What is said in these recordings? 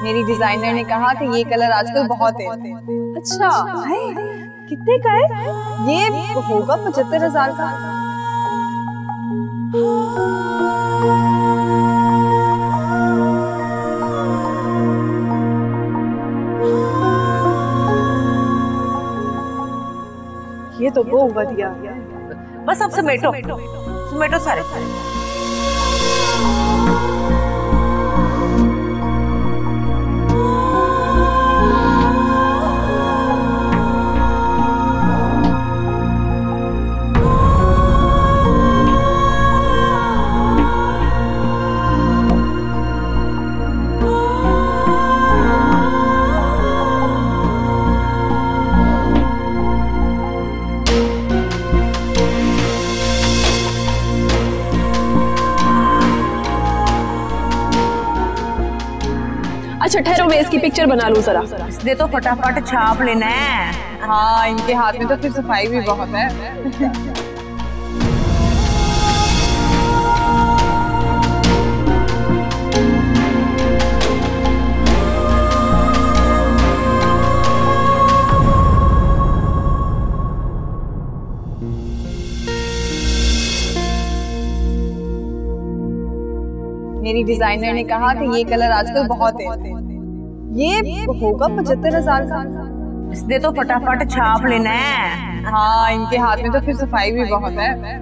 मेरी डिजाइनर ने कहा कि ये कलर आजकल बहुत है। अच्छा, कितने का है? ये होगा 75,000 का। ये तो बहुत बढ़िया। बस अब समेटो समेटो सारे सारे। अच्छा ठहरो, मैं इसकी पिक्चर बना लूं जरा। इसने तो फटाफट छाप लेना है। हाँ, इनके हाथ में तो फिर सफाई भी बहुत है। मेरी डिजाइनर ने कहा कि ये कलर आजकल बहुत है। ये होगा 75,000 का। इसने तो फटाफट छाप लेना है। हाँ, इनके हाथ में तो फिर सफाई भी बहुत है।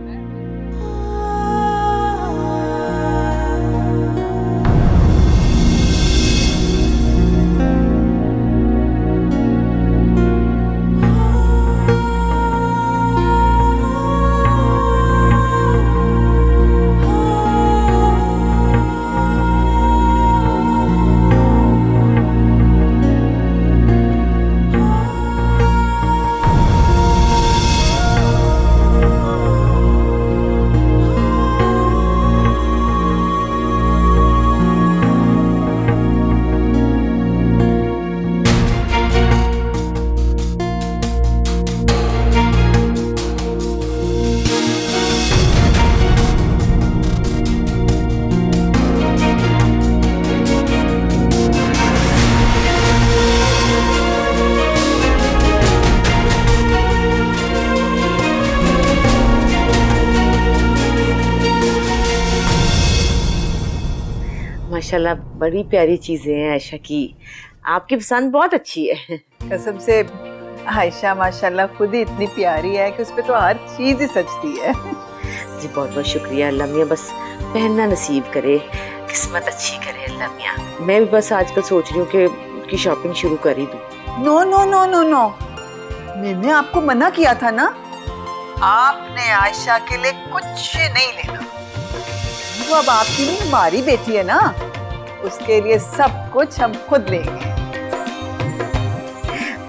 माशाल्लाह बड़ी प्यारी चीजें हैं आयशा की, आपकी पसंद बहुत अच्छी है। कसम से आयशा माशाल्लाह खुद ही इतनी प्यारी है कि उस पे तो हर चीज ही सजती है। जी बहुत बहुत शुक्रिया। अल्लाह मियां बस पहनना नसीब करे, किस्मत अच्छी करे अल्लाह मियां। मैं भी बस आजकल सोच रही हूँ कि उसकी शॉपिंग शुरू कर ही दूँ। No no no no no, मैंने आपको मना किया था ना, आपने आयशा के लिए कुछ नहीं लेना। वो अब आपकी नहीं हमारी बेटी है ना, उसके लिए सब कुछ हम खुद लेंगे।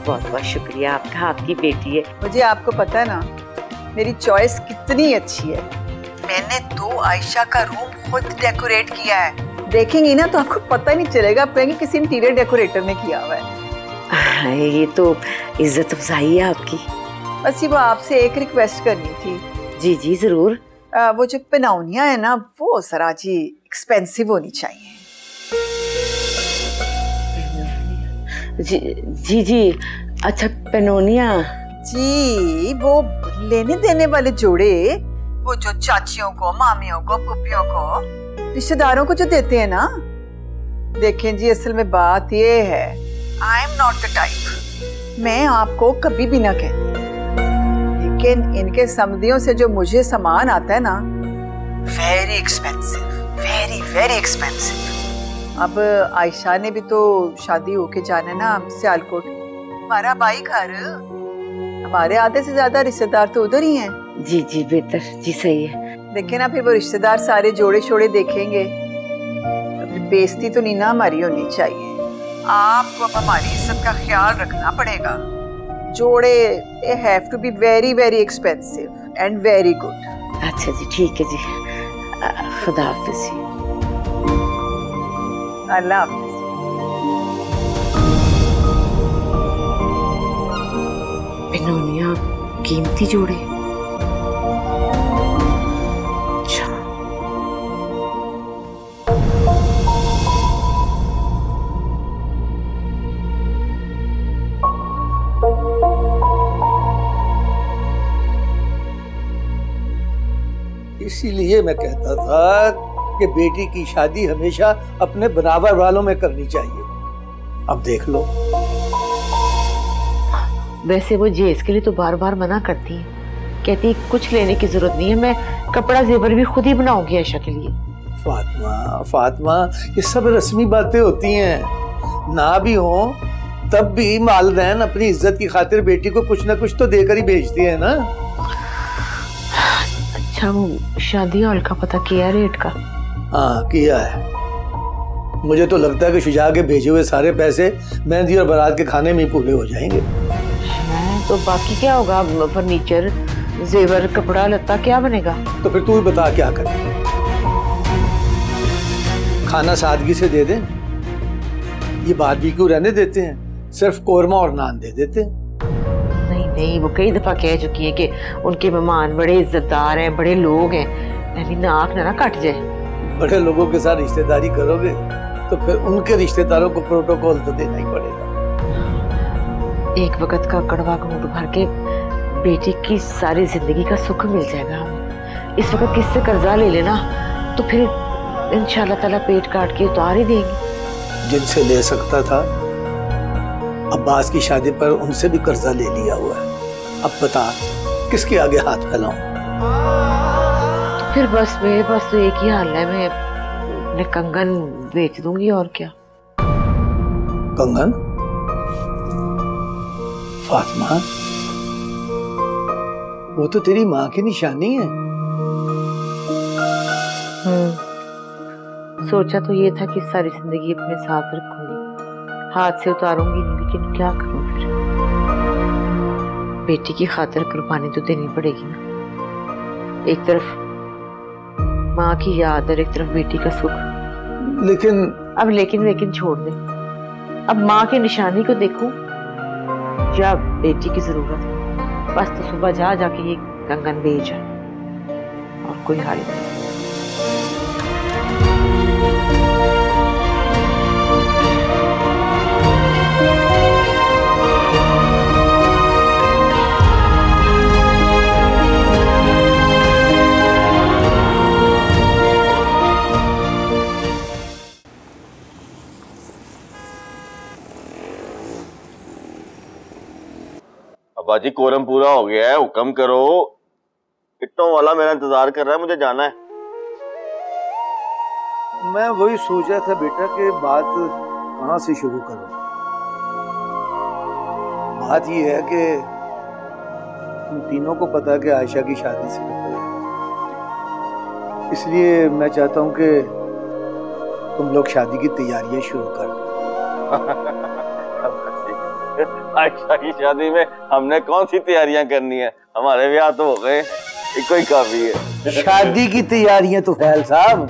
बहुत बहुत शुक्रिया आपका, आपकी बेटी है। मुझे आपको पता है ना मेरी चॉइस कितनी अच्छी है। मैंने तो आयशा का रूम खुद डेकोरेट किया है। देखेंगी ना तो आपको पता नहीं चलेगा, आप कहेंगे किसी इंटीरियर डेकोरेटर ने किया हुआ है। ये तो इज्जत अफजाई है आपकी। बस ये वो आपसे एक रिक्वेस्ट करनी थी। जी जी जरूर। वो जो पेनौनिया है ना वो जरा जी एक्सपेंसिव होनी चाहिए। जी जी जी अच्छा पेनोनिया जी, वो लेने देने वाले जोड़े, वो जो चाचियों को, मामियों को, पुप्पियों को, रिश्तेदारों को जो देते हैं ना। देखें जी असल में बात ये है, I am not the type, मैं आपको कभी भी ना कहती, लेकिन इनके समधियों से जो मुझे सामान आता है ना, very expensive, very very expensive. अब आयशा ने भी तो शादी होके जाना ना सियालकोट, हमारा भाई घर, हमारे आधे से ज्यादा रिश्तेदार तो उधर ही हैं। जी जी बेहतर, जी सही है। देखे ना फिर वो रिश्तेदार सारे जोड़े शोड़े देखेंगे तो फिर बेइज्जती तो नहीं ना हमारी होनी चाहिए। आपको अब हमारी इज्जत का ख्याल रखना पड़ेगा। जोड़े they have to be very very expensive and very good। अच्छा जी ठीक है जी, खुदा हाफिज जी। अल्लाह हाफिज। पेनोनिया कीमती जोड़े। अच्छा इसीलिए मैं कहता था कि बेटी की शादी हमेशा अपने बराबर वालों में करनी चाहिए। अब देख लो। वैसे वो जेस के लिए तो बार बार मना करती है, कहती कुछ लेने की जरूरत नहीं है, मैं कपड़ा जेवर भी खुद ही बनाऊंगी आयशा के लिए। फातिमा फातिमा, ये सब रस्मी बातें होती हैं, ना भी हो तब भी वालिदैन अपनी इज्जत की खातिर बेटी को कुछ ना कुछ तो देकर ही भेजती है ना। अच्छा, वो शादी हॉल का पता किया रेट का? हाँ किया है। मुझे तो लगता है कि शुजा के भेजे हुए सारे पैसे मेहंदी और बारात के खाने में ही पूरे हो जाएंगे। तो बाकी क्या होगा? फर्नीचर, जेवर, कपड़ा लत्ता क्या बनेगा? तो फिर तू ही बता क्या करें। खाना सादगी से दे दें, ये बारबेक्यू रहने देते हैं, सिर्फ कोरमा और नान दे देते हैं। नहीं नहीं, वो कई दफा कह चुकी है कि उनके मेहमान बड़े इज्जतदार हैं, बड़े लोग हैं, यानी नाक ना कट जाए। बड़े लोगों के साथ रिश्तेदारी करोगे तो फिर उनके रिश्तेदारों को प्रोटोकॉल तो देना ही पड़ेगा। एक वक्त का कड़वा घूंट भर के बेटी की सारी जिंदगी का सुख मिल जाएगा हमें। इस वक्त किससे कर्जा ले लेना तो फिर इंशाल्लाह ताला पेट काट के उतार ही देंगे। जिनसे ले सकता था अब्बास की शादी पर उनसे भी कर्जा ले लिया हुआ है। अब बता किसके आगे हाथ फैलाऊं? तो फिर बस मेरे पास तो एक ही हाल है, मैं अपने कंगन बेच दूंगी और क्या। कंगन? फातिमा, वो तो तेरी माँ की निशानी है। सोचा तो ये था कि सारी जिंदगी अपने साथ रखूंगी, हाथ से उतारूंगी नहीं, लेकिन क्या करूं फिर। बेटी की खातिर कुर्बानी तो देनी पड़ेगी ना। एक तरफ माँ की याद और एक तरफ बेटी का सुख। लेकिन अब लेकिन छोड़ दे। अब माँ की निशानी को देखूं या बेटी की जरूरत है? बस तो सुबह जाके ये कंगन बेच और कोई हाल नहीं। बाजी कोरम पूरा हो गया है, हुक्म करो। इट्टों वाला मेरा इंतजार कर रहा है, मुझे जाना है। मैं वही सोच रहा था बेटा कि बात कहाँ से शुरू करूं। बात ये है कि तुम तीनों को पता है कि आयशा की शादी से कब है, इसलिए मैं चाहता हूं कि तुम लोग शादी की तैयारियां शुरू कर दो। आयशा की शादी में हमने कौन सी तैयारियां करनी है? हमारे ब्याह तो हो गए, इको ही काफी है। शादी की तैयारियां तो फैल साहब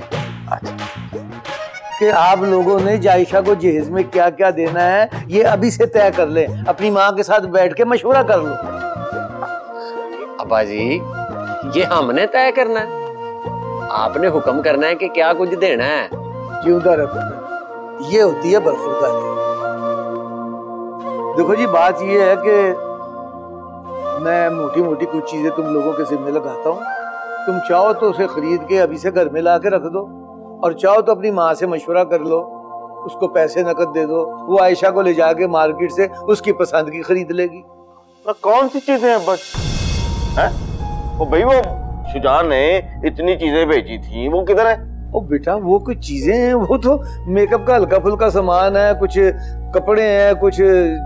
कि आप लोगों ने आयशा को जहेज में क्या क्या देना है ये अभी से तय कर ले, अपनी माँ के साथ बैठ के मशवरा कर लो। अब्बा जी, ये हमने तय करना है, आपने हुक्म करना है कि क्या कुछ देना है। जिंदा रखो, ये होती है बरखुरदारी। देखो जी, बात ये है कि मैं मोटी मोटी कुछ चीजें तुम लोगों के जिम्मे लगाता हूँ। तुम चाहो तो उसे खरीद के अभी से घर में ला के रख दो, और चाहो तो अपनी माँ से मशवरा कर लो, उसको पैसे नकद दे दो, वो आयशा को ले जाके मार्केट से उसकी पसंद की खरीद लेगी। तो कौन सी चीजें हैं बस? है वो भाई, वो शुजान ने इतनी चीजें भेजी थी, वो किधर है? ओ बेटा, वो कुछ चीजें हैं, वो तो मेकअप का हल्का फुल्का सामान है, कुछ कपड़े हैं, कुछ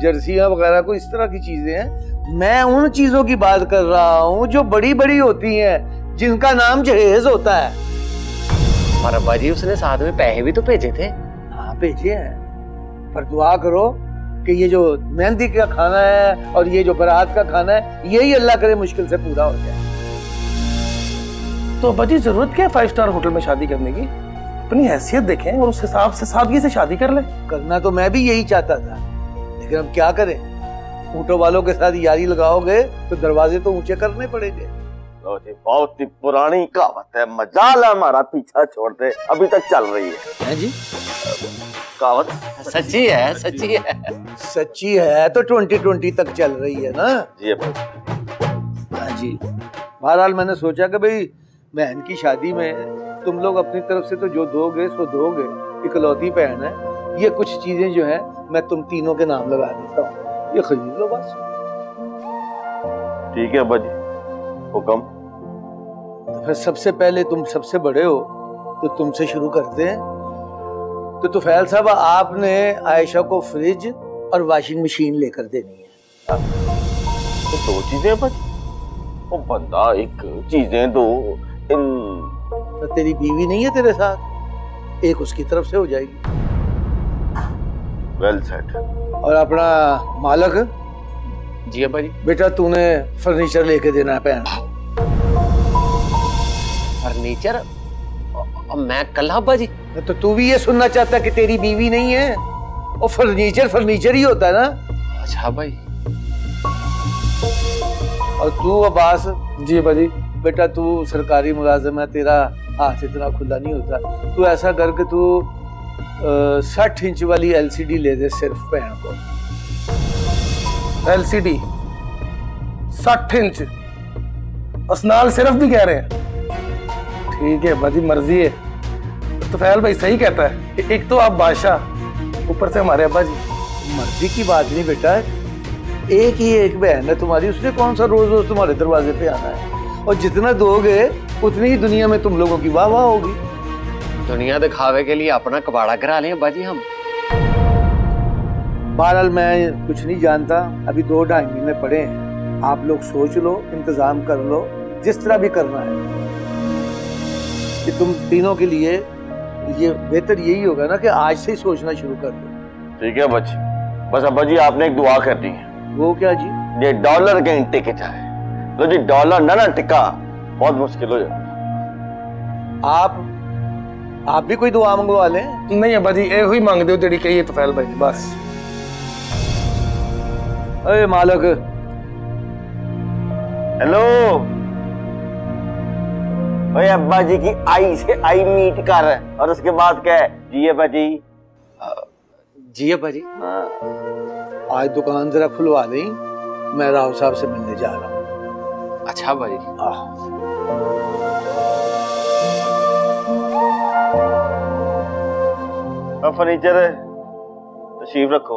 जर्सियां वगैरह, कोई इस तरह की चीजें हैं। मैं उन चीजों की बात कर रहा हूँ जो बड़ी बड़ी होती हैं, जिनका नाम जहेज होता है। और अब्बा जी, उसने साथ में पैसे भी तो भेजे थे। हाँ भेजे हैं, पर दुआ करो कि ये जो मेहंदी का खाना है और ये जो बारात का खाना है, यही अल्लाह करे मुश्किल से पूरा हो जाए। तो अब्बा जी, जरूरत क्या है 5 स्टार होटल में शादी करने की? अपनी हैसियत देखें और उस हिसाब से सादगी से शादी कर ले। करना तो मैं भी यही चाहता था, लेकिन अब क्या करें, ऊँटों वालों के साथ यारी लगाओगे तो दरवाजे तो ऊंचे करने पड़ेंगे। बहुत ही पुरानी कहावत है, मजाल हमारा पीछा छोड़ दे, अभी तक चल रही है जी कहावत। सच्ची है, सच्ची है, सच्ची है तो 2020 तक चल रही है ना जी। हाँ जी, बहरहाल मैंने सोचा कि भाई बहन की शादी में तुम लोग अपनी तरफ से तो जो दोगे सो दोगे, इकलौती बहन है। ये कुछ चीजें जो है मैं तुम तीनों के नाम लगा देता हूँ, ये खरीद लो बस। ठीक है अब्बा जी, हुक्म। तो फिर सबसे पहले तुम सबसे बड़े हो तो तुमसे शुरू करते हैं। तो तुफैल साहब आपने आयशा को फ्रिज और वॉशिंग मशीन लेकर देनी है। तो दो चीजें अब्बा जी, वो बंदा एक चीजें दो। तो तेरी बीवी नहीं है तेरे साथ, एक उसकी तरफ से हो जाएगी। Well set. और अपना मालक, जी अब्बा जी। बेटा तूने फर्नीचर लेके देना है बहन को। फर्नीचर? और मैं कल अब्बा जी? तो तू भी ये सुनना चाहता कि तेरी बीवी नहीं है? और फर्नीचर ही होता है ना। अच्छा भाई। और तू अब्बास? जी अब्बा जी। बेटा तू सरकारी मुलाजिम है, तेरा हाथ इतना खुला नहीं होता। तू ऐसा कर के तू 60 इंच वाली LCD ले दे सिर्फ बहन को। LCD 60 इंच असनाल सिर्फ भी कह रहे हैं? ठीक है अब्बा जी, मर्जी है। तो फैल भाई सही कहता है कि एक तो आप बादशाह, ऊपर से हमारे अब्बा जी। मर्जी की बात नहीं बेटा, एक ही एक बहन है तुम्हारी, उसने कौन सा रोज रोज तुम्हारे दरवाजे पे आना है। और जितना दोगे उतनी ही दुनिया में तुम लोगों की वाह वाह होगी। दुनिया दिखावे के लिए अपना कबाड़ा करा लें अब्बा जी हम। बहरहाल मैं कुछ नहीं जानता, अभी 2-2.5 महीने पड़े हैं। आप लोग सोच लो, इंतजाम कर लो, जिस तरह भी करना है। कि तुम तीनों के लिए ये बेहतर यही होगा ना कि आज से ही सोचना शुरू कर दो। ठीक है बच्ची, बस अब्बा जी आपने एक दुआ करनी है। वो क्या जी? ये डॉलर कहीं टिक जाए। लो जी, डॉलर ना टिका बहुत मुश्किल हो जाए। आप भी कोई दुआ मंगवा लें। नहीं अब्बा जी, ए ही मांग दो जड़ी कही तुफैल भाई बस। अरे मालक। हेलो, ओए अब्बा जी की आई से आई मीट कर, और उसके बाद क्या है? जी अब्बा जी। जी अब्बा जी। आज दुकान जरा खुलवा लें, मैं राव साहब से मिलने जा रहा हूँ। अच्छा अब्बा जी। फर्नीचर तशरीफ रखो।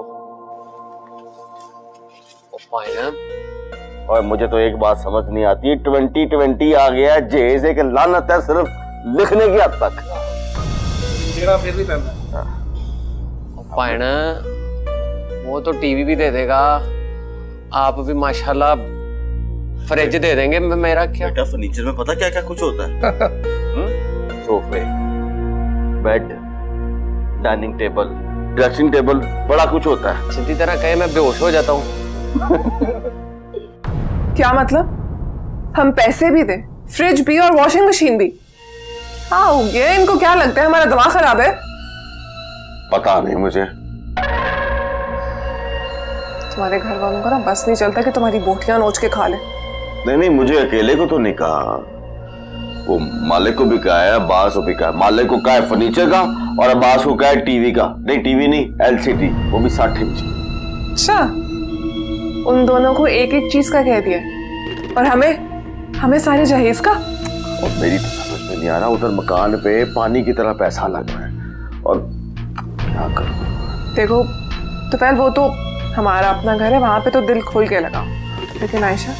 और मुझे तो एक बात समझ नहीं आती, 2020 आ गया है, जेज एक लानत है सिर्फ लिखने की हद तक। फिर भी पायना वो तो टीवी भी दे देगा, आप भी माशाल्लाह फ्रिज दे देंगे। मेरा क्या बेटा, फर्नीचर में पता क्या क्या कुछ होता है? सोफे, bed, dining table, dressing table, बड़ा कुछ होता है। सीधी तरह कहे मैं बेहोश हो जाता हूँ। क्या मतलब? हम पैसे भी दें, फ्रिज भी और वॉशिंग मशीन भी? हाँ हो गया, इनको क्या लगता है हमारा दिमाग खराब है? पता नहीं मुझे। तुम्हारे घर वालों का ना बस नहीं चलता कि तुम्हारी बोटियां नोच के खा ले। नहीं, मुझे अकेले को तो नहीं कहा, वो मालिक को भी कहा है, अब्बास को भी कहा है। मालिक को कहा है फर्नीचर का और अब्बास को कहा है टीवी का। नहीं टीवी नहीं, LCD, वो भी 60 इंच। अच्छा, उन दोनों को एक एक चीज का कह दिया और हमें सारे जहेज का। और मेरी तो समझ में नहीं आ रहा, उधर मकान पे पानी की तरह पैसा लग रहा है और क्या करूं? देखो तो पहले वो तो हमारा अपना घर है, वहां पे तो दिल खोल के लगाओ। लेकिन आयशा,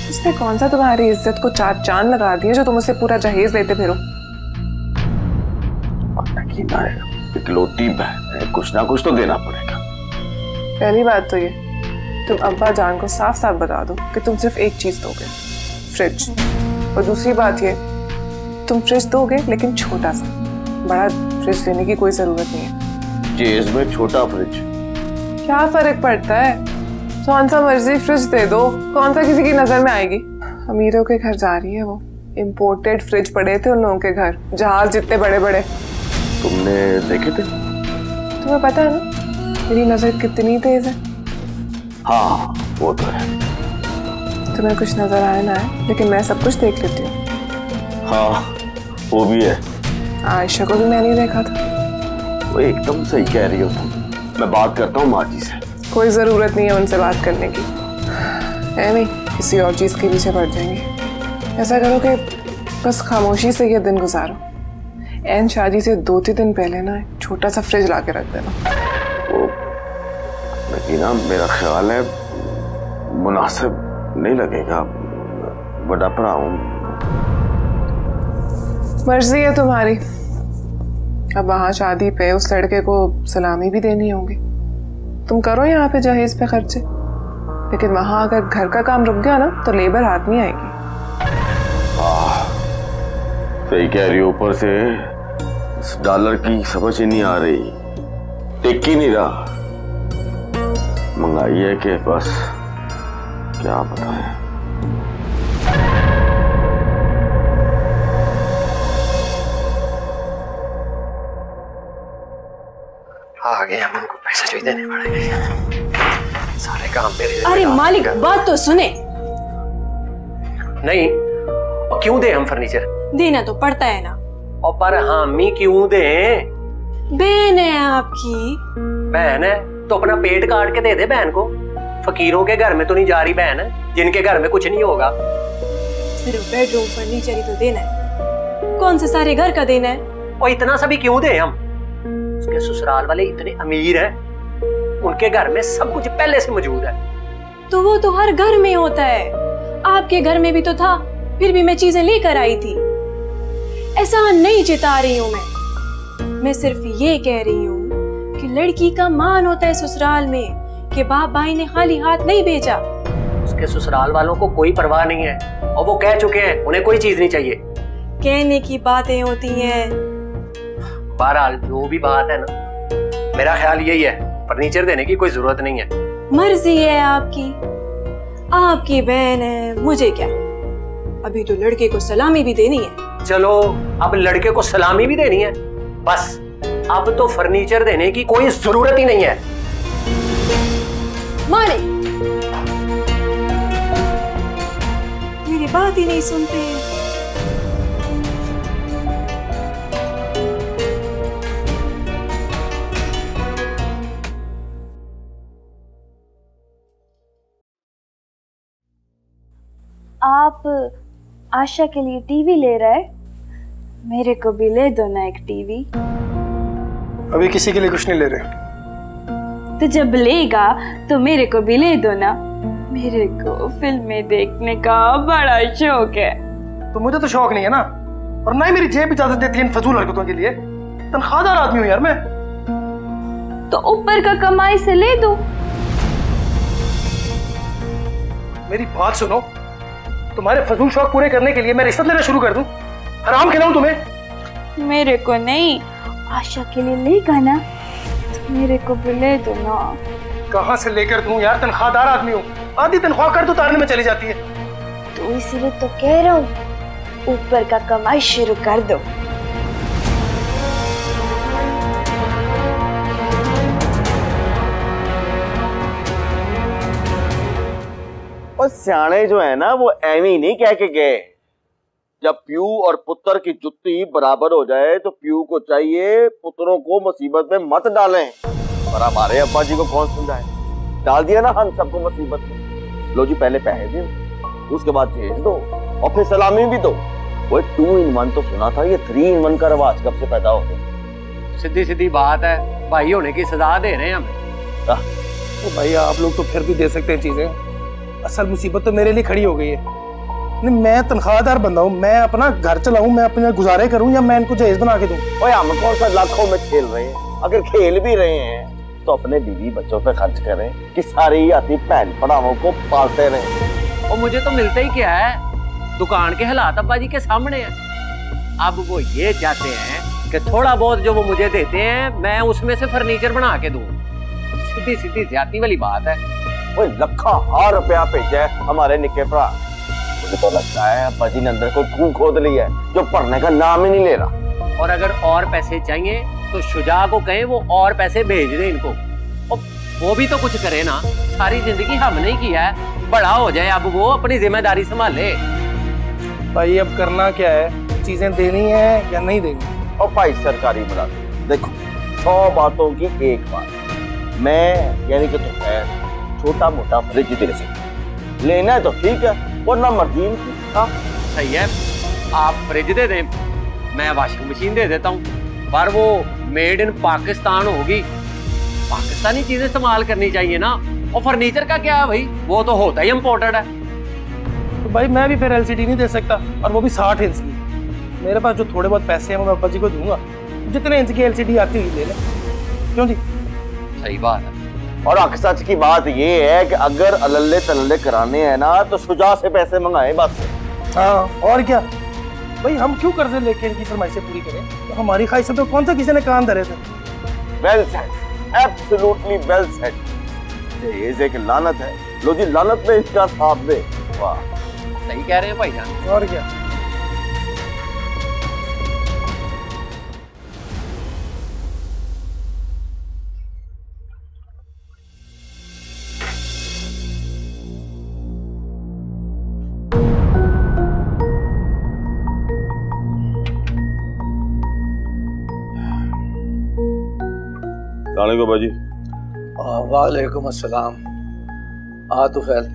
उसने कौन सा तुम्हारी इज्जत को 4 चांद लगा दिए जो तुम उससे पूरा जहेज लेते फिरो? इकलौती बहन है, कुछ ना कुछ तो देना पड़ेगा। पहली बात तो ये, तुम अब्बा जान को साफ साफ बता दो कि तुम सिर्फ एक चीज दोगे, फ्रिज। और दूसरी बात ये, तुम फ्रिज दोगे लेकिन छोटा सा, बड़ा फ्रिज लेने की कोई जरूरत नहीं है। जेज में छोटा फ्रिज, क्या फर्क पड़ता है? कौन सा मर्जी फ्रिज दे दो, कौन सा किसी की नजर में आएगी? अमीरों के घर जा रही है वो, इम्पोर्टेड फ्रिज पड़े थे उन लोगों के घर, जहाज जितने बड़े बड़े। तुमने देखे थे? तुम्हें पता है ना मेरी नजर कितनी तेज है? हाँ वो तो है। तुम्हें कुछ नजर आए ना आए, लेकिन मैं सब कुछ देख लेती हूँ। हाँ वो भी है। आयशा को भी मैंने देखा था। वो एकदम सही कह रही हो तुम। मैं बात करता हूँ माँ जी से। कोई जरूरत नहीं है उनसे बात करने की, है नहीं किसी और चीज के पीछे पड़ जाएंगे। ऐसा करो कि बस खामोशी से ये दिन गुजारो। एन शादी से 2-3 दिन पहले ना एक छोटा सा फ्रिज ला के रख देना। लेकिन ना मेरा ख्याल है मुनासिब नहीं लगेगा, बड़ा भरा हूं। मर्जी है तुम्हारी। अब वहां शादी पे उस लड़के को सलामी भी देनी होगी। तुम करो यहाँ पे जहेज पे खर्चे, लेकिन वहां अगर घर का काम रुक गया ना तो लेबर हाथ नहीं आएगी। सही कह रही हो, ऊपर से इस डॉलर की समझ ही नहीं आ रही, टिक ही नहीं रहा। महंगाई है कि बस क्या बताएं। आ गए हम, उनको पैसे जो देने पड़ेंगे, सारे काम मेरे। अरे मालिक बात तो सुने। नहीं, क्यों दे हम फर्नीचर? देना तो पड़ता है ना। और पर हम ही क्यों दे? बहन है आपकी। बहन है तो अपना पेट काट के दे दे बहन को। फकीरों के घर में तो नहीं जा रही बहन, जिनके घर में कुछ नहीं होगा। सिर्फ बेडरूम फर्नीचर ही तो देना है, कौन से सारे घर का देना है? और इतना सभी क्यों दे हम? उसके ससुराल वाले इतने अमीर हैं, उनके घर में सब कुछ पहले से मौजूद है। तो वो तो हर घर में होता है, आपके घर में भी तो था, फिर भी मैं चीजें लेकर आई थी। ऐसा नहीं चिता रही हूँ मैं सिर्फ ये कह रही हूँ कि लड़की का मान होता है ससुराल में, कि बाप भाई ने खाली हाथ नहीं भेजा। उसके ससुराल वालों को कोई परवाह नहीं है, और वो कह चुके हैं उन्हें कोई चीज नहीं चाहिए। कहने की बातें होती हैं। बहरहाल जो भी बात है ना, मेरा ख्याल यही है, फर्नीचर देने की कोई जरूरत नहीं है। मर्जी है आपकी, आपकी बहन है, मुझे क्या। अभी तो लड़के को सलामी भी देनी है। चलो अब लड़के को सलामी भी देनी है, बस अब तो फर्नीचर देने की कोई जरूरत ही नहीं है। मालिक मेरी बात ही नहीं सुनते। आप आशा के लिए टीवी ले रहे, मेरे को भी ले दो ना एक टीवी। अभी किसी के लिए कुछ नहीं ले रहे। तो जब लेगा तो मेरे को भी ले दो ना, मेरे को फिल्में देखने का बड़ा शौक है। तो मुझे तो शौक नहीं है ना, और ना ही मेरी जेब इजाजत देती है इन फजूल हरकतों के लिए। तनख्वाहदार आदमी हूँ यार मैं। तो ऊपर का कमाई से ले दो। मेरी बात सुनो, तुम्हारे फजूल शौक पूरे करने के लिए मैं रिश्वत लेना शुरू कर दूं? हराम खिलाऊं तुम्हें? मेरे को नहीं, आशा के लिए लेगा ना तो मेरे को भी ले दो ना। कहाँ से लेकर दूं यार, तनख्वाहदार आदमी हूँ, आधी तनख्वाह कर तो उतारने में चली जाती है। तो इसलिए तो कह रहा हूँ, ऊपर का कमाई शुरू कर दो। और सियाने जो है ना वो एवी नहीं कह के गए। जब प्यू और पुत्र की जुत्ती बराबर हो जाए तो प्यू को चाहिए पुत्रों को मुसीबत में मत डालें। और हमारे अब्बा जी को कौन समझाए, डाल दिया ना हम सबको मुसीबत में। लो जी पहले पैसे दो, उसके बाद भेज दो, और फिर सलामी भी दो। वो 2 in 1 तो सुना था, ये 3 in 1 का रवाज कब से पैदा हो गया? सीधी सीधी बात है, भाई होने की सजा दे रहे हैं हमें। तो भाई आप लोग तो फिर भी दे सकते हैं चीजें, असल मुसीबत तो मेरे लिए खड़ी हो गई है। नहीं, मैं तनख्वाहदार बंदा हूँ, मैं अपना घर चलाऊं, मैं अपने गुजारे करूं, या मैं इनको जहेज बना के दूं? ओए हम कौन सा लाखों में खेल रहे हैं? अगर खेल भी रहे हैं तो अपने बीवी बच्चों पे खर्च करें कि सारी आती बहन भरावों को पालते रहें। और मुझे तो मिलता ही क्या है, दुकान के हालात अब्बा जी के सामने है। अब वो ये चाहते हैं कि थोड़ा बहुत जो वो मुझे देते हैं मैं उसमें से फर्नीचर बना के दूं। सीधी सीधी ज्यादती वाली बात है। वो ₹1,000 रुपया भेजा है हमारे निके भरा। मुझे तो लगता है अब्बा जी ने अंदर कोई खूह खोद लिया है जो पढ़ने का नाम ही नहीं ले रहा। और अगर और पैसे चाहिए तो शुजा को कहें वो और पैसे भेज दे इनको, और वो भी तो कुछ करे ना। सारी जिंदगी हमने ही किया है, बड़ा हो जाए अब वो अपनी जिम्मेदारी संभाले। भाई अब करना क्या है, चीजें देनी है या नहीं देनी? और भाई सरकारी मुलाजिम देखो, 100 बातों की एक बात, मैं यानी कि तो छोटा मोटा फ्रिज दे सकता, लेना है तो ठीक है, वरना मर्जी। सही है, आप फ्रिज दे दें, मैं वॉशिंग मशीन दे देता हूँ, पर वो मेड इन पाकिस्तान होगी, पाकिस्तानी चीजें इस्तेमाल करनी चाहिए ना। और फर्नीचर का क्या है भाई, वो तो होता ही इम्पोर्टेड है। तो भाई मैं भी फिर एलसीडी नहीं दे सकता, और वो भी 60 इंच की। मेरे पास जो थोड़े बहुत पैसे हैं वो मैं अब्बा जी को दूंगा, जितने इंच की एलसीडी आती हुई ले ले। क्यों जी? सही बात है। और हक सच की बात ये है कि अगर अल्ले तल्ले कराने हैं ना तो शुजा से पैसे मंगाए बस। हाँ और क्या भाई, हम क्यों कर्जे लेके इनकी फरमाइशें पूरी करें? तो हमारी ख्वाहिशें तो कौन सा किसी ने कान धरे थे। Well said, absolutely well said. ये एक लानत है, लो जी लानत में इसका साथ दे। वाह, सही कह रहे हैं भाईजान। और क्या। बाजी। वालेकुम अस्सलाम। आ तो फैल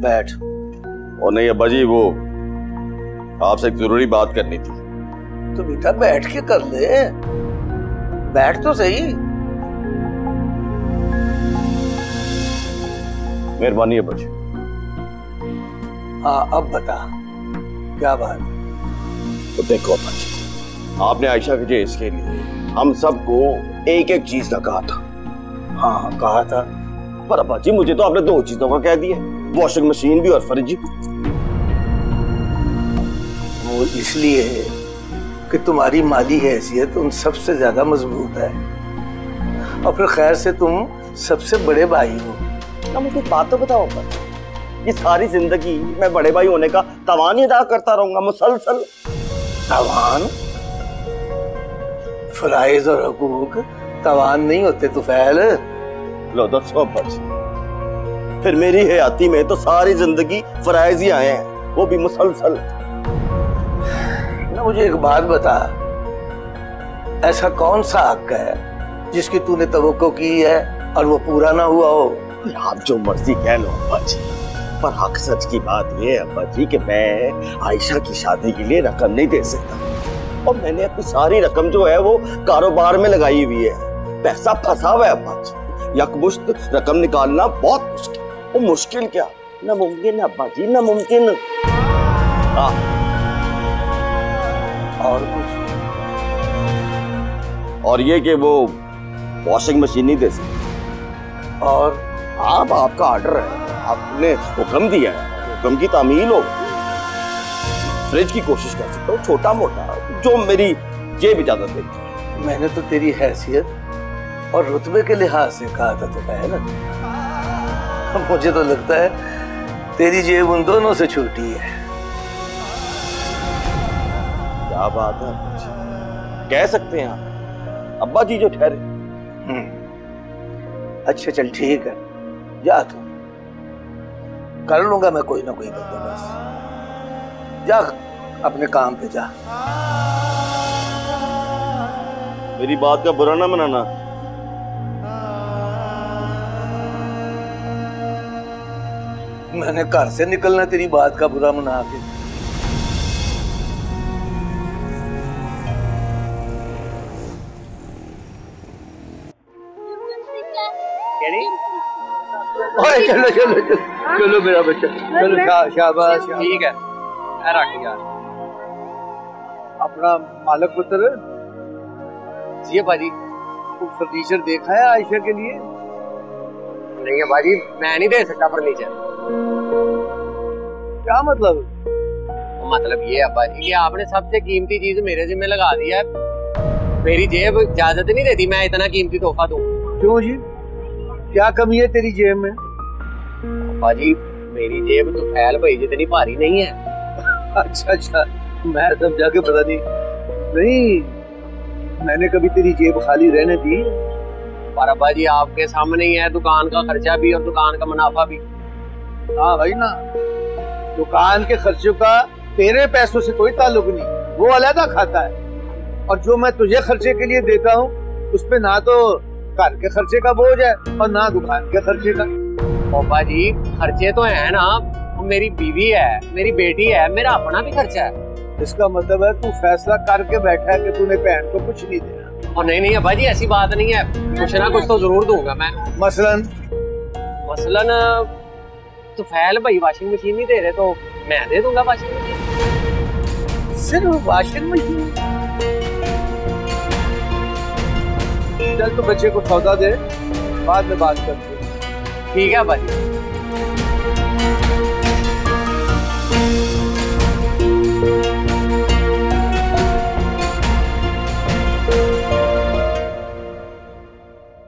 बैठ। और नहीं अब्बा जी, वो आपसे एक जरूरी बात करनी थी। तो बेटा बैठ के कर ले, बैठ तो सही। मेहरबानी अब्बा जी। हाँ अब बता क्या बात। तो देखो अब्बा जी, आपने आयशा के जेस के लिए हम सबको एक एक चीज का कहा था। हाँ कहा था, पर अब्बा जी मुझे तो आपने 2 चीजों का कह दिया, वॉशिंग मशीन भी और फ्रिज भी। वो इसलिए है कि तुम्हारी माली हैसियत उन सबसे ज्यादा मजबूत है, और फिर खैर से तुम सबसे बड़े भाई हो। ना मुझे बात तो बताओ अब्बा, ये सारी जिंदगी मैं बड़े भाई होने का तवान ही अदा करता रहूंगा मुसलसल। तवान? फराइज और हुकूक तवान नहीं होते तुफैल। लो दसो अब्बा जी, फिर मेरी हयाती में तो सारी जिंदगी फराइज ही आए हैं, वो भी मुसलसल। ना मुझे एक बात बता, ऐसा कौन सा हक है जिसकी तूने तवक्को की है और वो पूरा ना हुआ हो? आप जो मर्जी कह लो अब्बा जी, पर हक सच की बात ये है अब्बा जी कि मैं आयशा की शादी के लिए रकम नहीं दे सकता, और मैंने अपनी सारी रकम जो है वो कारोबार में लगाई हुई है। पैसा फंसा हुआ है अब्बा जी, यकमुश्त रकम निकालना बहुत मुश्किल। वो मुश्किल क्या, नामुमकिन अब्बा जी, नामुमकिन। और कुछ? और ये कि वो वॉशिंग मशीन नहीं दे सकते। और आपका ऑर्डर है, आपने हुक्म दिया है, हुक्म की तामील हो। फ्रिज की कोशिश कर सकता हूँ, छोटा मोटा जो मेरी जेब इजाजत देती। मैंने तो तेरी हैसियत और रुतबे के लिहाज से कहा था तो है ना। मुझे तो लगता है तेरी जेब उन दोनों से छोटी है। क्या बात है, कह सकते हैं आप, अब्बा जी जो ठहरे। अच्छा चल ठीक है, जा तू, कर लूंगा मैं कोई ना कोई बंदोबस्त। जा अपने काम पे जा। मेरी बात का बुरा ना मनाना। मैंने घर से निकलना तेरी बात का बुरा मना के। चलो चलो चलो चलो मेरा बच्चा, चलो शाबाश। ठीक है, रख यार। अपना मालक पुत्र जी बाजी, फर्नीचर देखा है आयशा के लिए? नहीं है बाजी, मैं नहीं दे सकता फर्नीचर। क्या मतलब? मतलब ये अब्बा जी कि आपने सबसे कीमती चीज मेरे जिम्मे लगा दिया है, मेरी जेब इजाजत नहीं देती मैं इतना कीमती तोहफा दूं। क्यों जी, क्या कमी है तेरी जेब में? अब्बा जी मेरी जेब तो फैल भाई जितनी भारी नहीं है। अच्छा अच्छा, मैं समझा के पता नहीं, मैंने कभी तेरी जेब खाली रहने दी? पर अब्बा जी आपके सामने ही है, दुकान का खर्चा भी और दुकान का मुनाफा भी। हाँ भाई ना, दुकान के खर्चों का तेरे पैसों से कोई ताल्लुक नहीं, वो अलग खाता है। और जो मैं तुझे खर्चे के लिए देता हूँ उसपे ना तो घर के खर्चे का बोझ है और ना दुकान के खर्चे का। अब्बा जी खर्चे तो है ना, मेरी बीवी है, मेरी बेटी है, मेरा अपना भी खर्चा है। इसका मतलब है तू फैसला करके बैठा है कि तूने बहन को कुछ नहीं देना। और नहीं नहीं अब्बा जी ऐसी बात नहीं है, कुछ ना कुछ तो जरूर दूंगा मैं। मसलन तुफैल भाई वाशिंग मशीन नहीं दे रहे तो मैं दे दूंगा वाशिंग मशीन। सिर्फ वाशिंग मशीन? चल तो बच्चे को सौदा दे, बाद में बात करते हैं। ठीक है भाई।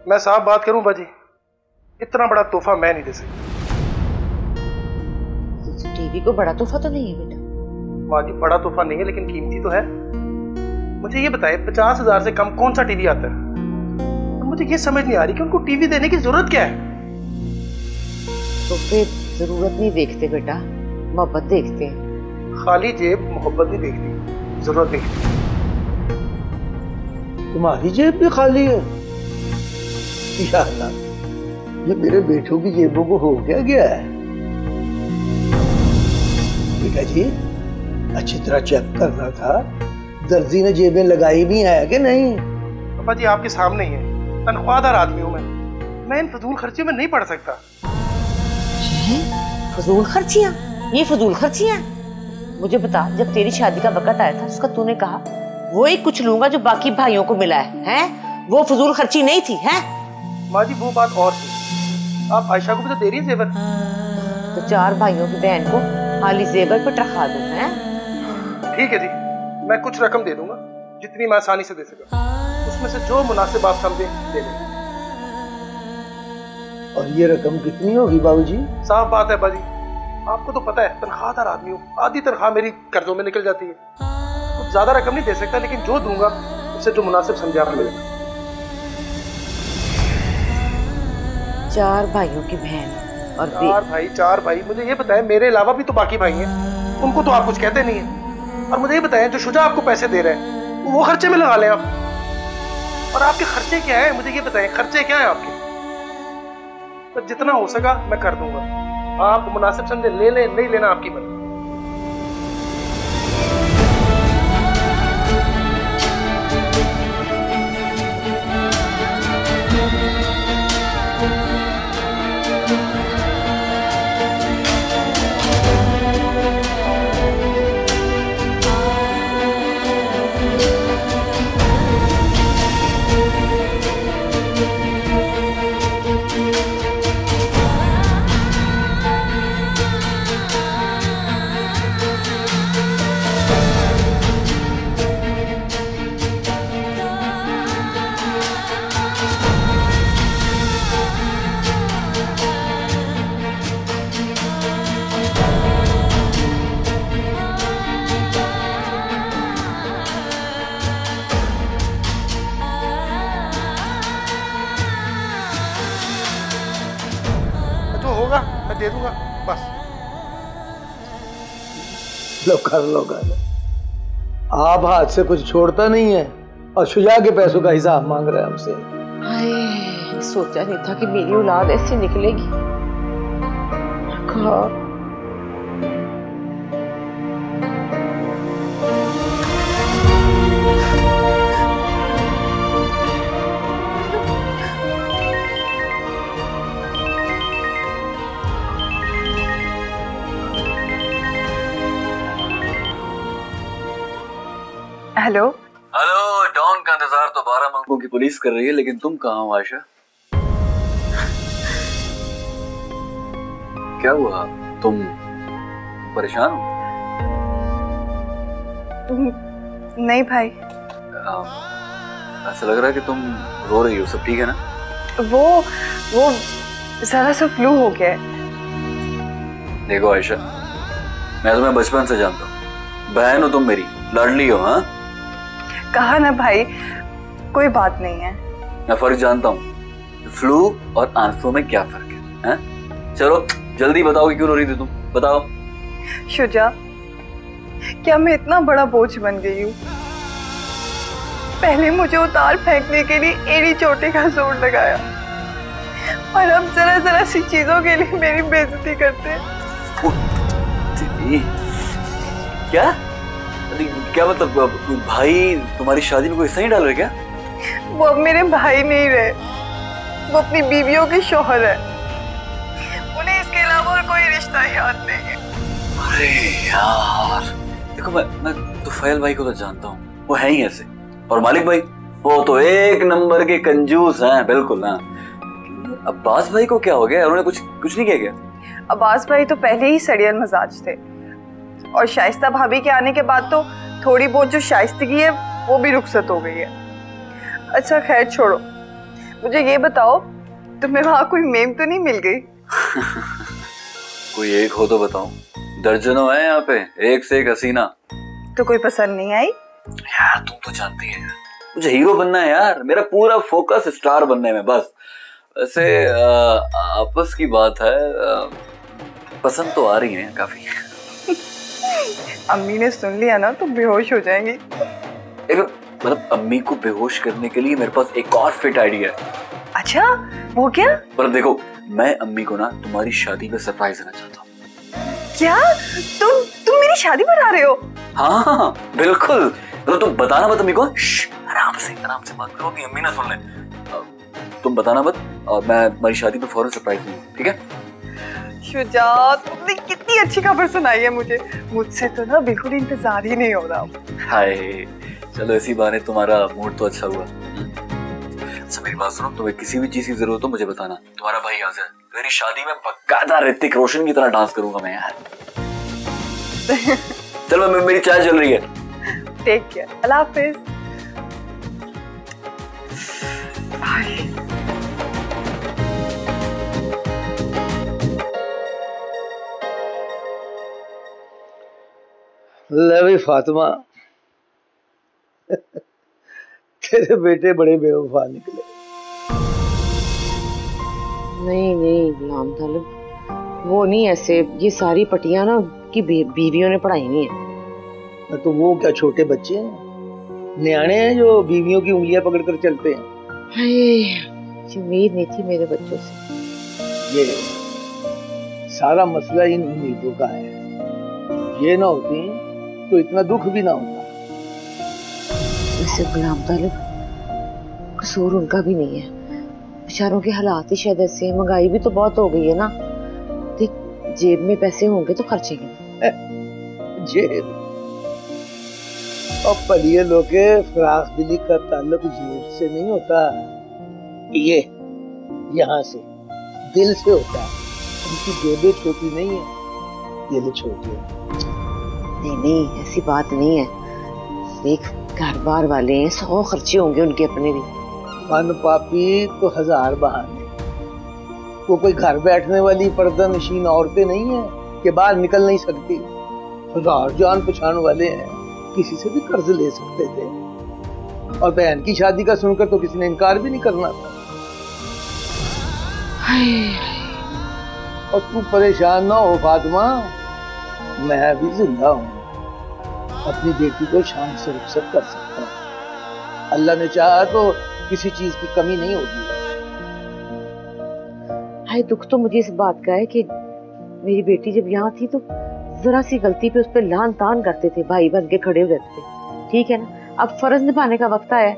मैं साफ बात करूं बाजी, इतना बड़ा तोहफा मैं नहीं दे सकता। टीवी को बड़ा तोहफा तो नहीं है बेटा। बाजी बड़ा तोहफा नहीं है लेकिन कीमती तो है। मुझे ये बताए 50,000 से कम कौन सा टीवी आता है? और मुझे ये समझ नहीं आ रही कि उनको टीवी देने की जरूरत क्या है। तो फिर जरूरत नहीं देखते बेटा, मोहब्बत देखते हैं। खाली जेब मोहब्बत नहीं देखती, जरूरत देखती। तुम्हारी जेब भी खाली है? या अल्लाह, ये मेरे बेटों की जेबों को हो गया है। बेटा जी अच्छी तरह चेक करना था, दर्जी ने जेबें लगाई भी है कि नहीं? पापा जी आपके सामने ही है, तनख्वाहदार आदमी हूँ मैं इन फजूल खर्ची में नहीं पड़ सकता। फजूल खर्चियाँ? ये फजूल खर्चियाँ? मुझे बता, जब तेरी शादी का वक्त आया था उसका तूने कहा वो ही कुछ लूंगा जो बाकी भाइयों को मिला है? वो फजूल खर्ची नहीं थी है? माँ जी वो बात और थी, आप आयशा को भी तो दे रही है जेवर। तो 4 भाइयों की बहन को हाली जेवर पर रखा दूं हैं? ठीक है जी, मैं कुछ रकम दे दूंगा जितनी मैं आसानी से दे सका, उसमें से जो मुनासिब आप समझे दे दें। और ये रकम कितनी होगी बाबूजी? साफ बात है बाजी, आपको तो पता है तनख्वाहदार आदमी हूँ, आधी तनख्वाह मेरी कर्जों में निकल जाती है। कुछ ज्यादा रकम नहीं दे सकता, लेकिन जो दूंगा उससे जो मुनासिब समझे आप मिलेगा। 4 भाइयों की बहन और 4 भाई। मुझे ये बताएं मेरे अलावा भी तो बाकी भाई हैं, उनको तो आप कुछ कहते नहीं है। और मुझे ये बताएं जो शुजा आपको पैसे दे रहे हैं वो खर्चे में लगा लें आप। और आपके खर्चे क्या है मुझे ये बताएं, खर्चे क्या है आपके? तो जितना हो सका मैं कर दूंगा, आप मुनासिब समझे ले लें, नहीं लेना आपकी मर्जी। मैं दे दूंगा बस। लो कर लो कर। आप हाथ से कुछ छोड़ता नहीं है और शुजा के पैसों का हिसाब मांग रहे हैं हमसे। हाय, सोचा नहीं था कि मेरी औलाद ऐसे निकलेगी। हेलो हेलो, डॉन का इंतजार तो 12 मुल्कों की पुलिस कर रही है, लेकिन तुम कहाँ हो आयशा? क्या हुआ, तुम परेशान हो? नहीं भाई। ऐसा लग रहा है कि तुम रो रही हो। सब ठीक है ना? वो जरा सा फ्लू हो गया है। देखो आयशा, मैं तुम्हें बचपन से जानता हूँ, बहन हो तुम मेरी, लाडली हो। हाँ कहा ना भाई, कोई बात नहीं है। मैं फर्क जानता हूँ, फ्लू और आंसू में क्या फर्क है, हैं? चलो जल्दी बताओ कि क्यों रो रही थी तुम, बताओ। शुजा, क्या मैं इतना बड़ा बोझ बन गई हूँ? पहले मुझे उतार फेंकने के लिए एड़ी चोटी का जोर लगाया और अब जरा जरा सी चीजों के लिए मेरी बेइज्जती करते हैं। क्या क्या मतलब भाई तुम्हारी शादी में कोई हिस्सा नहीं डाल रहे क्या? वो अब मेरे भाई नहीं रहे, वो अपनी बीवियों के शौहर है। उन्हें इसके अलावा और कोई रिश्ता याद नहीं है। अरे यार देखो, मैं तुफैल भाई को तो जानता हूँ, वो है ही ऐसे। और मालिक भाई वो तो एक नंबर के कंजूस हैं, बिल्कुल ना। अब्बास भाई को क्या हो गया? उन्होंने कुछ नहीं किया क्या? अब्बास भाई तो पहले ही सड़ियल मजाज थे, और शाइस्ता भाभी के आने के बाद तो थोड़ी बहुत जो शाइस्तगी है वो भी रुखसत हो गई है। अच्छा खैर छोड़ो, मुझे ये बताओ तुम्हें वहां कोई मेम तो नहीं मिल गई? कोई एक हो तो बताओ, दर्जनों है यहाँ पे, एक से एक हसीना। तो कोई पसंद नहीं आई? यार तुम तो जानती है मुझे हीरो बनना है यार, मेरा पूरा फोकस स्टार बनने में बस। वैसे आपस की बात है, पसंद तो आ रही है काफी। अम्मी ने सुन लिया ना तो बेहोश हो जाएंगी। मतलब अम्मी को बेहोश करने के लिए मेरे पास एक और फिट आइडिया है। अच्छा वो क्या? पर देखो, मैं अम्मी को ना तुम्हारी शादी पे सरप्राइज देना चाहता हूँ। क्या तुम मेरी शादी बना रहे हो? हाँ बिल्कुल। मतलब तुम बताना मत अम्मी को, आराम से बात करो कि अम्मी ना सुन ले। तुम बताना मत, और मैं तुम्हारी शादी पे फौरन सरप्राइज दूंगा, ठीक है? शुजा, तुमने कितनी अच्छी खबर सुनाई है मुझसे तो ना बिल्कुल इंतजार ही नहीं हो रहा। हाय चलो, इसी बहाने तुम्हारा मूड तो अच्छा हुआ। अच्छा मेरी बात सुनो, तुम्हें किसी भी चीज की जरूरत हो मुझे बताना, तुम्हारा भाई हाजिर है। मेरी शादी में बकायदा ऋतिक रोशन की तरह डांस करूंगा मैं यार। चलो मेरी चाय चल रही है। टेक केयर, अल्लाह हाफिज। ले भाई फातिमा, तेरे बेटे बड़े बेवफा निकले। नहीं गुलाम तालिब, वो नहीं ऐसे। ये सारी पटियां ना कि बीवियों ने पढ़ाई नहीं है। तो वो क्या छोटे बच्चे हैं, न्याणे हैं जो बीवियों की उंगलियां पकड़कर चलते हैं? उम्मीद नहीं थी मेरे बच्चों से। ये सारा मसला इन उम्मीदों का है। ये ना होती तो इतना दुख भी ना होता। वैसे गुलाम तालिब, कसूर उनका भी नहीं है, बेचारों के हालात ही शायद ऐसे हैं। महंगाई भी तो बहुत हो गई है ना, देख जेब में पैसे होंगे तो खर्चेंगे। जेब और पलिए लोग के फराख दिली का ताल्लुक जेब से नहीं होता, ये यहाँ से दिल से होता है। उनकी जेबें छोटी नहीं है, दिल छोटी है। नहीं ऐसी बात नहीं है। देख घर बार वाले हैं, 100 खर्चे होंगे उनके अपने भी। मन पापी तो 1000 बहाने। वो कोई घर बैठने वाली पर्दा नशीन औरतें नहीं है कि बाहर निकल नहीं सकती। 1000 जान पहचान वाले हैं, किसी से भी कर्ज ले सकते थे। और बहन की शादी का सुनकर तो किसी ने इनकार भी नहीं करना था। और तू परेशान ना हो फातिमा, मैं भी जिंदा हूँ, अपनी बेटी को शान से रुखसत कर सकता हूँ। अल्लाह ने चाहा तो किसी चीज की कमी नहीं होगी। हाय दुख तो मुझे इस बात का है कि मेरी बेटी जब यहाँ थी तो जरा सी गलती पे उस पर लान तान करते थे, भाई बन के खड़े हो जाते थे। ठीक है ना, अब फर्ज निभाने का वक्त आया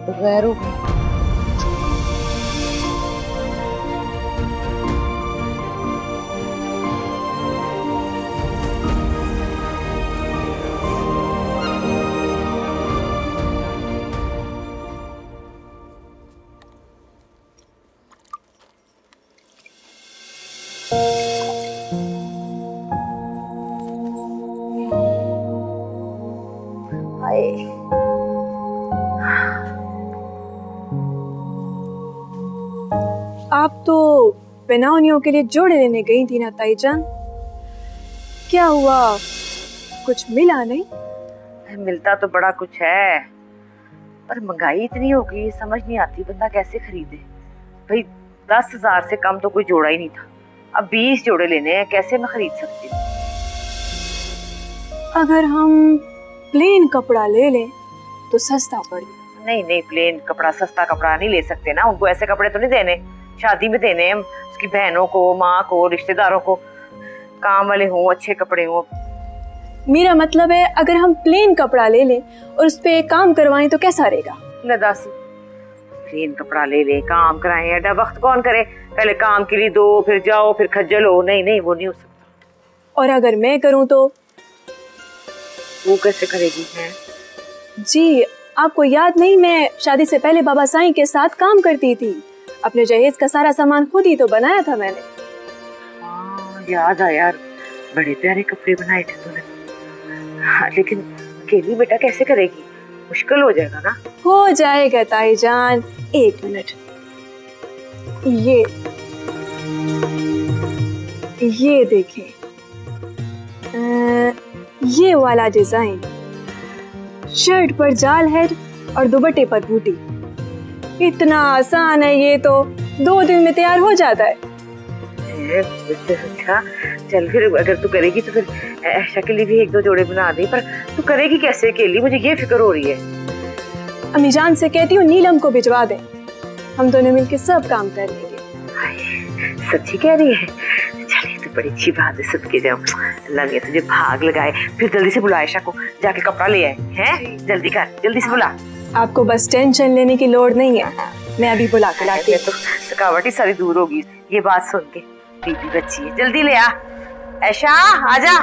तो गैर हो। आप तो बेनाउनियों के लिए जोड़े लेने गई थी ना ताईजान, क्या हुआ? कुछ मिला नहीं? मिलता तो बड़ा कुछ है, पर महंगाई इतनी हो गई, समझ नहीं आती बंदा कैसे खरीदे। भाई 10,000 से कम तो कोई जोड़ा ही नहीं था, अब 20 जोड़े लेने हैं, कैसे मैं खरीद सकती हूँ? अगर हम प्लेन कपड़ा ले लें तो सस्ता पड़े। नहीं प्लेन कपड़ा सस्ता कपड़ा नहीं ले सकते ना, उनको ऐसे कपड़े तो नहीं देने, शादी में देने हैं उसकी बहनों को, माँ को, रिश्तेदारों को, काम वाले हों, अच्छे कपड़े हों। मेरा मतलब है अगर हम प्लेन कपड़ा ले लें और उस पे काम करवाएं तो कैसा रहेगा? लदासी प्लेन कपड़ा ले ले काम कराएं, एडा वक्त कौन करे? पहले काम के लिए दो, फिर जाओ, फिर खज्जल हो। नहीं नहीं, वो नहीं हो सकता। और अगर मैं करूं तो? वो कैसे करेगी? है जी, आपको याद नहीं, मैं शादी से पहले बाबा साईं के साथ काम करती थी। अपने जहेज का सारा सामान खुद ही तो बनाया था मैंने। हाँ याद आया यार, बड़े प्यारे कपड़े बनाए थे तूने। हाँ, लेकिन अकेली बेटा कैसे करेगी? मुश्किल हो जाएगा ना। हो जाएगा ताई जान, 1 मिनट। ये देखें, ये वाला डिजाइन, शर्ट पर जाल हेड और दुपट्टे पर बूटी। इतना आसान है, ये तो 2 दिन में तैयार हो जाता है। अच्छा चल, फिर अगर तू करेगी तो फिर ऐशा के लिए भी 1-2 जोड़े बना दे। पर तू करेगी कैसे अकेली? मुझे ये फिक्र हो रही है। अम्मी जान से कहती हूँ नीलम को भिजवा दे, हम दोनों मिलके सब काम कर लेंगे। सच्ची कह रही है? चलिए तो बड़ी अच्छी बात है, सदके जाओ। अल्लाह ने तुझे भाग लगाए। फिर जल्दी से बुला आयशा को, जाके कपड़ा ले आए हैं। जल्दी कर, जल्दी से बुला। आपको बस टेंशन लेने की लोड़ नहीं है, मैं अभी बुला के लाती हूँ। तो थकावट ही सारी दूर होगी ये बात सुन के। बीबी बच्ची है, जल्दी ले आ। ऐशा आजा।